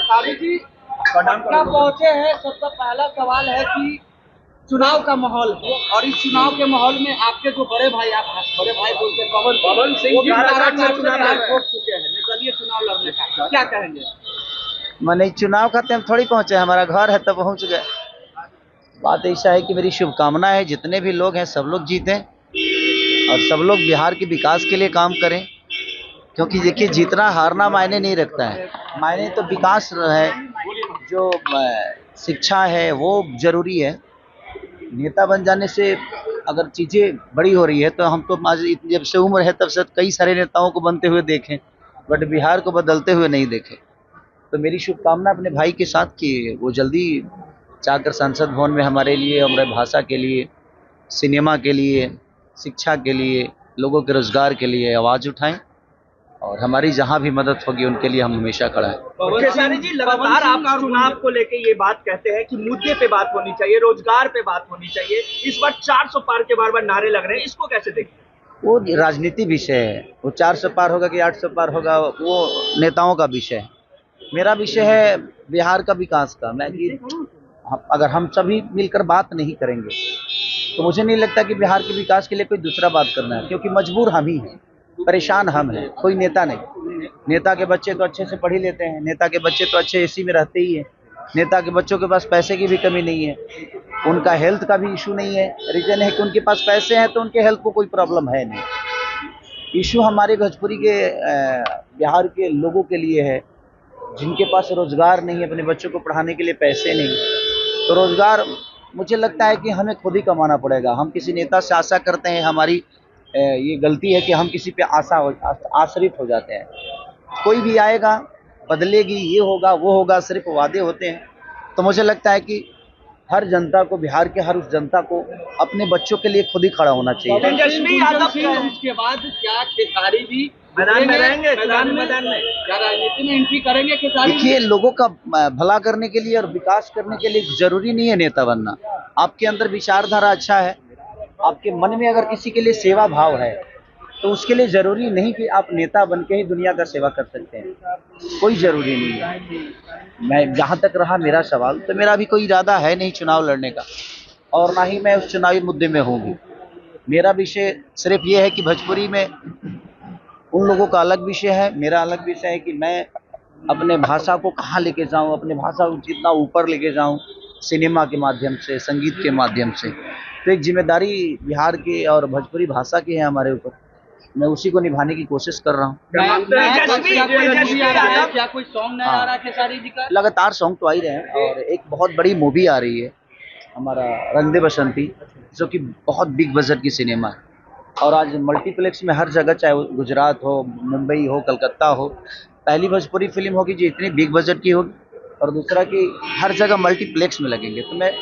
खेसारी जी पटना पहुंचे हैं, सबसे पहला सवाल है कि चुनाव का माहौल है और इस चुनाव के माहौल में आपके जो बड़े भाई, आप बड़े भाई बोलते हैं पवन सिंह जी छोड़ चुके हैं निर्दलीय चुनाव लड़ने का, क्या कहेंगे? मैंने चुनाव खाते हम थोड़ी पहुंचे, हमारा घर है तो पहुंच गए। बात ऐसा है कि मेरी शुभकामना है जितने भी लोग हैं सब लोग जीतें और सब लोग बिहार के विकास के लिए काम करें, क्योंकि देखिए जीतना हारना मायने नहीं रखता है, मायने तो विकास है, जो शिक्षा है वो जरूरी है। नेता बन जाने से अगर चीज़ें बड़ी हो रही है तो हम तो आज जब से उम्र है तब से कई सारे नेताओं को बनते हुए देखें, बट बिहार को बदलते हुए नहीं देखे। तो मेरी शुभकामना अपने भाई के साथ कि वो जल्दी जाकर संसद भवन में हमारे लिए, हमारे भाषा के लिए, सिनेमा के लिए, शिक्षा के लिए, लोगों के रोजगार के लिए आवाज़ उठाएं और हमारी जहां भी मदद होगी उनके लिए हम हमेशा खड़ा हैं। खेसारी जी लगातार आप चुनाव को लेके ये बात कहते हैं कि मुद्दे पे बात होनी चाहिए, रोजगार पे बात होनी चाहिए, इस बार 400 पार के बार नारे लग रहे हैं, इसको कैसे देखते हैं? वो राजनीति विषय है, वो 400 पार होगा कि 800 पार होगा वो नेताओं का विषय है। मेरा विषय है बिहार का विकास का। मैं अगर हम सभी मिलकर बात नहीं करेंगे तो मुझे नहीं लगता कि बिहार के विकास के लिए कोई दूसरा बात करना है, क्योंकि मजबूर हम ही हैं, परेशान हम हैं, कोई नेता नहीं। नेता के बच्चे तो अच्छे से पढ़ ही लेते हैं, नेता के बच्चे तो अच्छे एसी में रहते ही हैं, नेता के बच्चों के पास पैसे की भी कमी नहीं है, उनका हेल्थ का भी इशू नहीं है। रीजन है कि उनके पास पैसे हैं तो उनके हेल्थ को कोई प्रॉब्लम है नहीं। इशू हमारे भोजपुरी के बिहार के लोगों के लिए है जिनके पास रोजगार नहीं है, अपने बच्चों को पढ़ाने के लिए पैसे नहीं, तो रोजगार मुझे लगता है कि हमें खुद ही कमाना पड़ेगा। हम किसी नेता से आशा करते हैं, हमारी ये गलती है कि हम किसी पे आश्रित हो जाते हैं। कोई भी आएगा, बदलेगी, ये होगा वो होगा, सिर्फ वादे होते हैं। तो मुझे लगता है कि हर जनता को, बिहार के हर उस जनता को अपने बच्चों के लिए खुद ही खड़ा होना चाहिए। तेजस्वी यादव उसके बाद क्या खेसारी भी मैदान में रहेंगे, मैदान में क्या राजनीति में एंट्री करेंगे खेसारी? देखिए, लोगों का भला करने के लिए और विकास करने के लिए जरूरी नहीं है नेता बनना। आपके अंदर विचारधारा अच्छा है, आपके मन में अगर किसी के लिए सेवा भाव है तो उसके लिए जरूरी नहीं कि आप नेता बन के ही दुनिया का सेवा कर सकते हैं, कोई जरूरी नहीं है। मैं जहाँ तक रहा मेरा सवाल, तो मेरा भी कोई इरादा है नहीं चुनाव लड़ने का और ना ही मैं उस चुनावी मुद्दे में होंगी। मेरा विषय सिर्फ ये है कि भोजपुरी में उन लोगों का अलग विषय है, मेरा अलग विषय है कि मैं अपने भाषा को कहाँ लेके जाऊँ, अपने भाषा को जितना ऊपर लेके जाऊँ, सिनेमा के माध्यम से, संगीत के माध्यम से। तो एक जिम्मेदारी बिहार की और भोजपुरी भाषा की है हमारे ऊपर, मैं उसी को निभाने की कोशिश कर रहा हूँ। क्या कोई सॉन्ग नहीं आ रहा खेसारी जी का? लगातार सॉन्ग तो आ ही रहे हैं और एक बहुत बड़ी मूवी आ रही है हमारा रंग दे बसंती, जो कि बहुत बिग बजट की सिनेमा है और आज मल्टीप्लेक्स में हर जगह, चाहे वो गुजरात हो, मुंबई हो, कलकत्ता हो, पहली भोजपुरी फिल्म होगी जो इतनी बिग बजट की होगी और दूसरा कि हर जगह मल्टीप्लेक्स में लगेंगे। तो मैं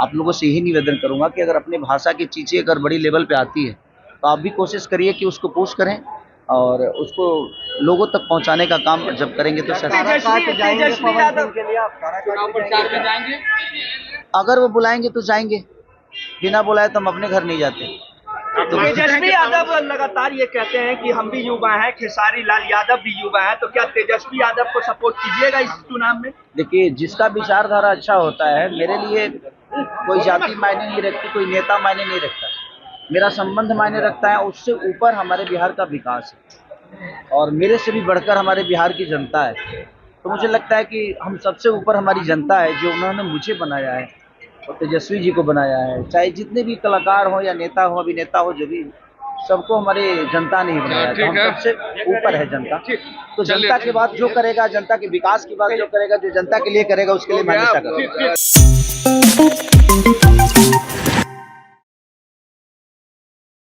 आप लोगों से यही निवेदन करूंगा कि अगर अपने भाषा की चीज़ें अगर बड़ी लेवल पे आती है तो आप भी कोशिश करिए कि उसको पुश करें और उसको लोगों तक पहुंचाने का काम जब करेंगे तो अगर वो बुलाएंगे तो जाएंगे, बिना बुलाए तो हम अपने घर नहीं जाते। तेजस्वी यादव लगातार ये कहते हैं कि हम भी युवा हैं, खेसारी लाल यादव भी युवा हैं, तो क्या तेजस्वी यादव को सपोर्ट कीजिएगा इस चुनाव में? देखिए, जिसका विचारधारा अच्छा होता है, मेरे लिए कोई जाति मायने नहीं रखती, कोई नेता मायने नहीं रखता, मेरा संबंध मायने रखता है। उससे ऊपर हमारे बिहार का विकास है और मेरे से भी बढ़कर हमारे बिहार की जनता है। तो मुझे लगता है कि हम सबसे ऊपर हमारी जनता है, जो उन्होंने मुझे बनाया है और तेजस्वी जी को बनाया है। चाहे जितने भी कलाकार हो या नेता हो, अभिनेता हो, जो भी, सबको हमारे जनता ने ही बनाया। तो हम सबसे ऊपर है जनता। तो जनता के बाद जो करेगा, जनता के विकास की बात जो करेगा, जो जनता के लिए करेगा, उसके लिए मैं हमेशा करूँगा।